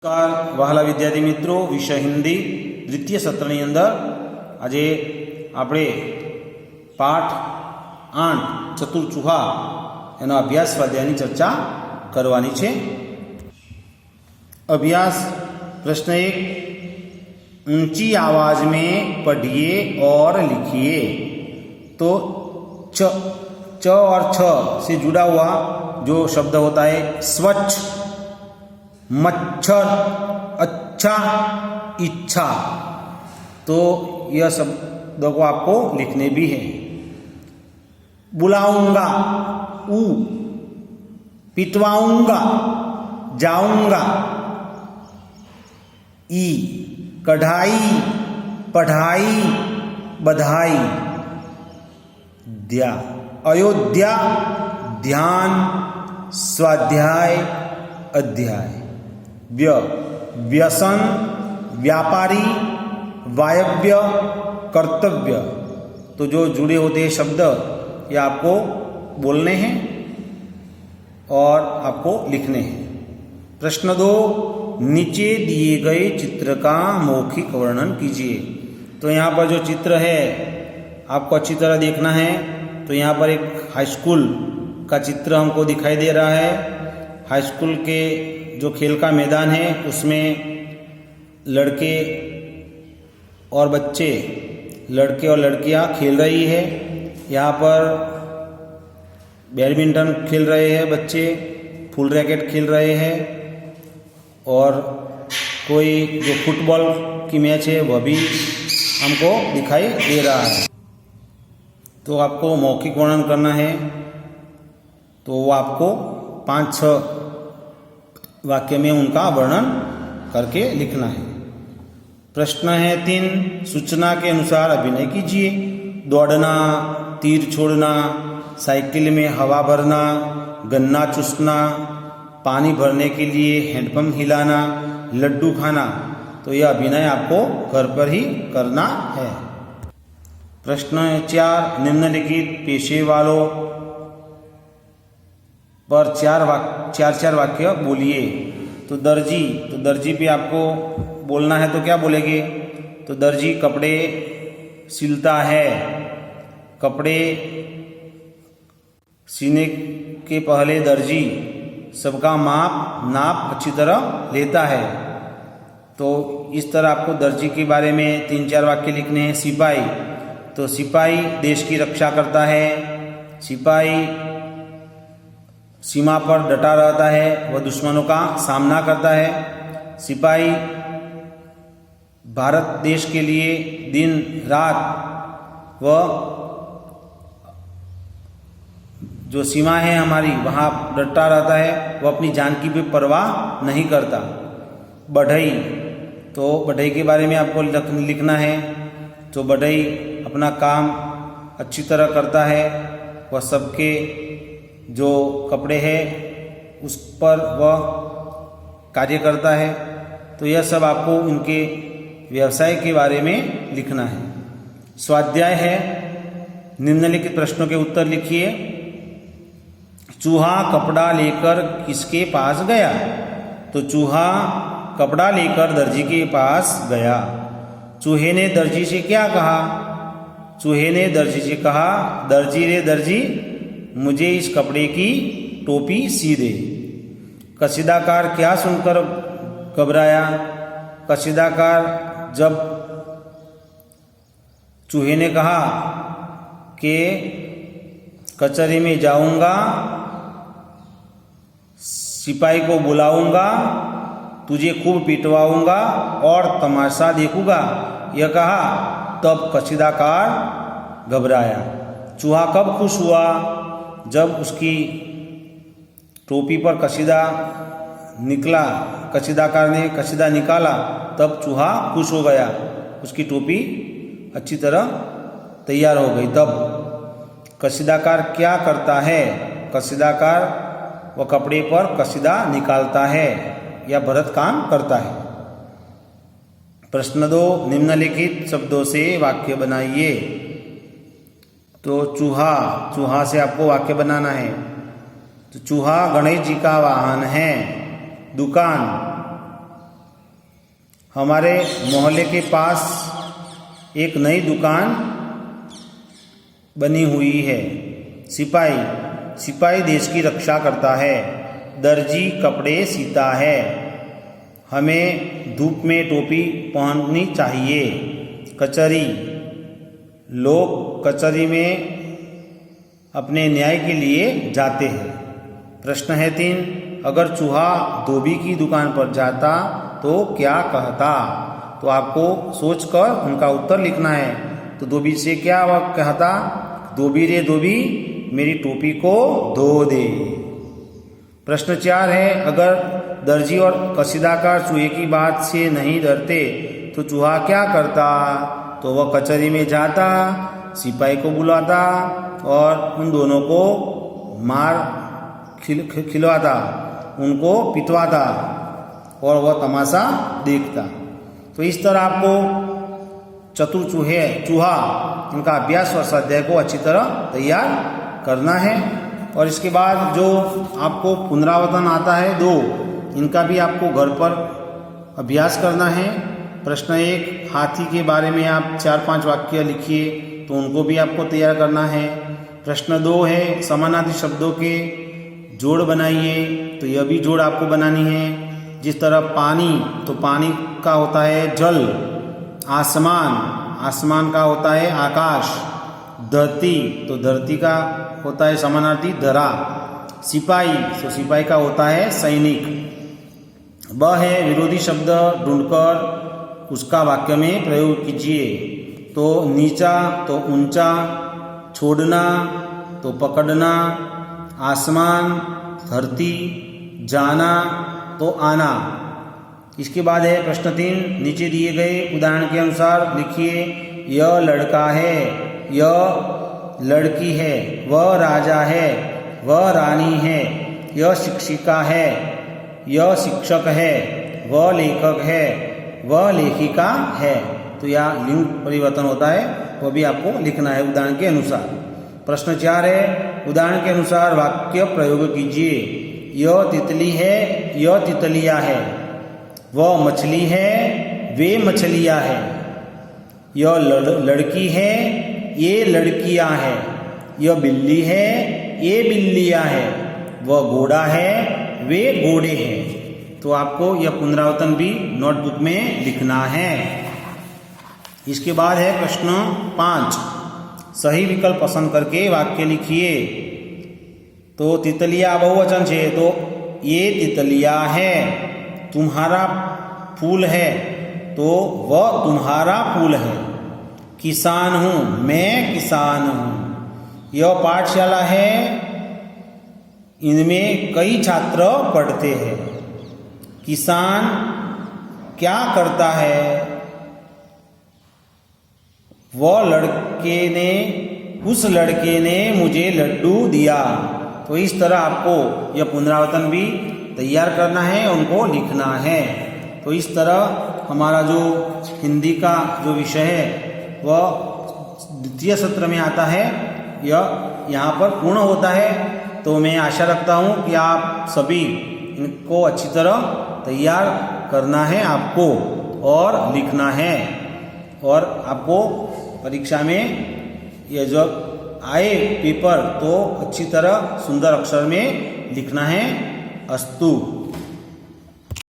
નમસ્કાર વહાલા વિદ્યાર્થી મિત્રો, વિષય હિન્દી દ્વિતીય સત્રની અંદર આજે આપણે પાઠ 8 ચતુર ચૂહા એનો અભ્યાસ સ્વાધ્યાયની ચર્ચા કરવાની છે। अभ्यास प्रश्न 1, ऊंची आवाज में पढ़िए और लिखिए। तो च और छ से जुड़ा हुआ जो शब्द होता है स्वच्छ, मच्छर, अच्छा, इच्छा, तो यह शब्दों को आपको लिखने भी है। बुलाऊंगा ऊ, पिटवाऊंगा जाऊंगा ई, कढ़ाई, पढ़ाई, बधाई, द्या, अयोध्या, ध्यान, स्वाध्याय, अध्याय, व्यसन, व्यापारी, वायव्य, कर्तव्य। तो जो जुड़े होते हैं शब्द ये आपको बोलने हैं और आपको लिखने हैं। प्रश्न 2, नीचे दिए गए चित्र का मौखिक वर्णन कीजिए। तो यहाँ पर जो चित्र है आपको अच्छी तरह देखना है। तो यहाँ पर एक हाई स्कूल का चित्र हमको दिखाई दे रहा है। हाई स्कूल के जो खेल का मैदान है उसमें लड़के और बच्चे, लड़के और लड़कियां खेल रही है। यहाँ पर बैडमिंटन खेल रहे हैं बच्चे, फुल रैकेट खेल रहे हैं और कोई जो फुटबॉल की मैच है वह भी हमको दिखाई दे रहा है। तो आपको मौखिक वर्णन करना है, तो वो आपको 5-6 वाक्य में उनका वर्णन करके लिखना है। प्रश्न है 3, सूचना के अनुसार अभिनय कीजिए। दौड़ना, तीर छोड़ना, साइकिल में हवा भरना, गन्ना चूसना, पानी भरने के लिए हैंडपंप हिलाना, लड्डू खाना, तो यह अभिनय आपको घर पर ही करना है। प्रश्न 4, निम्नलिखित पेशे वालों पर चार वाक्य बोलिए। तो दर्जी पे आपको बोलना है, तो क्या बोलेंगे? तो दर्जी कपड़े सिलता है। कपड़े सीने के पहले दर्जी सबका नाप अच्छी तरह लेता है। तो इस तरह आपको दर्जी के बारे में 3-4 वाक्य लिखने हैं। सिपाही, तो सिपाही देश की रक्षा करता है। सिपाही सीमा पर डटा रहता है, वह दुश्मनों का सामना करता है। सिपाही भारत देश के लिए दिन रात वह जो सीमा है हमारी वहाँ डटा रहता है, वह अपनी जान की भी परवाह नहीं करता। बढ़ई, तो बढ़ई के बारे में आपको लिखना है। तो बढ़ई अपना काम अच्छी तरह करता है, वह सबके जो कपड़े हैं उस पर वह कार्य करता है। तो यह सब आपको उनके व्यवसाय के बारे में लिखना है। स्वाध्याय है, निम्नलिखित प्रश्नों के उत्तर लिखिए। चूहा कपड़ा लेकर किसके पास गया? तो चूहा कपड़ा लेकर दर्जी के पास गया। चूहे ने दर्जी से क्या कहा? चूहे ने दर्जी से कहा, दर्जी रे दर्जी, मुझे इस कपड़े की टोपी सी दे। कसीदाकार क्या सुनकर घबराया? कसीदाकार जब चूहे ने कहा कि कचहरी में जाऊंगा, सिपाही को बुलाऊंगा, तुझे खूब पिटवाऊंगा और तमाशा देखूंगा, यह कहा, तब कसीदाकार घबराया। चूहा कब खुश हुआ? जब उसकी टोपी पर कसीदा निकला, कसीदाकार ने कसीदा निकाला, तब चूहा खुश हो गया, उसकी टोपी अच्छी तरह तैयार हो गई। तब कसीदाकार क्या करता है? कसीदाकार वह कपड़े पर कसीदा निकालता है या भरत काम करता है। प्रश्न 2, निम्नलिखित शब्दों से वाक्य बनाइए। तो चूहा से आपको वाक्य बनाना है। तो चूहा गणेश जी का वाहन है। दुकान हमारे मोहल्ले के पास एक नई दुकान बनी हुई है। सिपाही देश की रक्षा करता है। दर्जी कपड़े सीता है। हमें धूप में टोपी पहननी चाहिए। कचहरी, लोग कचहरी में अपने न्याय के लिए जाते हैं। प्रश्न है 3, अगर चूहा धोबी की दुकान पर जाता तो क्या कहता? तो आपको सोचकर उनका उत्तर लिखना है। तो धोबी से क्या कहता? धोबी रे धोबी, मेरी टोपी को धो दे। प्रश्न 4 है, अगर दर्जी और कसीदाकार चूहे की बात से नहीं डरते तो चूहा क्या करता? तो वह कचहरी में जाता, सिपाही को बुलाता और उन दोनों को मार खिलवाता, उनको पिटवाता और वह तमाशा देखता। तो इस तरह आपको चतुर चूहा इनका अभ्यास और स्वाध्याय को अच्छी तरह तैयार करना है। और इसके बाद जो आपको पुनरावर्तन आता है 2, इनका भी आपको घर पर अभ्यास करना है। प्रश्न 1, हाथी के बारे में आप 4-5 वाक्य लिखिए, तो उनको भी आपको तैयार करना है। प्रश्न 2 है, समानार्थी शब्दों के जोड़ बनाइए, तो यह भी जोड़ आपको बनानी है। जिस तरह पानी, तो पानी का होता है जल। आसमान का होता है आकाश। धरती, तो धरती का होता है समानार्थी धरा। सिपाही, तो सिपाही का होता है सैनिक। ब है, विरोधी शब्द ढूंढकर उसका वाक्य में प्रयोग कीजिए। तो नीचा, तो ऊंचा। छोड़ना, तो पकड़ना। आसमान, धरती। जाना, तो आना। इसके बाद है प्रश्न 3, नीचे दिए गए उदाहरण के अनुसार लिखिए। यह लड़का है, यह लड़की है, वह राजा है, वह रानी है, यह शिक्षिका है, यह शिक्षक है, वह लेखक है, वह लेखिका है। तो यह लिंग परिवर्तन होता है, वह भी आपको लिखना है उदाहरण के अनुसार। प्रश्न 4 है, उदाहरण के अनुसार वाक्य प्रयोग कीजिए। यह तितली है, यह तितलियां है। वह मछली है, वे मछलियां है। यह लड़की है, ये लड़कियां है। यह बिल्ली है, ये बिल्लियां है। वह घोड़ा है, वे घोड़े हैं। तो आपको यह पुनरावर्तन भी नोटबुक में लिखना है। इसके बाद है प्रश्न 5, सही विकल्प पसंद करके वाक्य लिखिए। तो तितलिया बहुवचन है, तो ये तितलिया है। तुम्हारा फूल है, तो वह तुम्हारा फूल है। किसान हूँ, मैं किसान हूँ। यह पाठशाला है, इनमें कई छात्र पढ़ते हैं। किसान क्या करता है? उस लड़के ने मुझे लड्डू दिया। तो इस तरह आपको यह पुनरावर्तन भी तैयार करना है, उनको लिखना है। तो इस तरह हमारा जो हिंदी का जो विषय है वह द्वितीय सत्र में आता है, यह यहाँ पर पूर्ण होता है। तो मैं आशा रखता हूँ कि आप सभी इनको अच्छी तरह तैयार करना है आपको और लिखना है, और आपको परीक्षा में यह जब आए पेपर तो अच्छी तरह सुंदर अक्षर में लिखना है। अस्तु।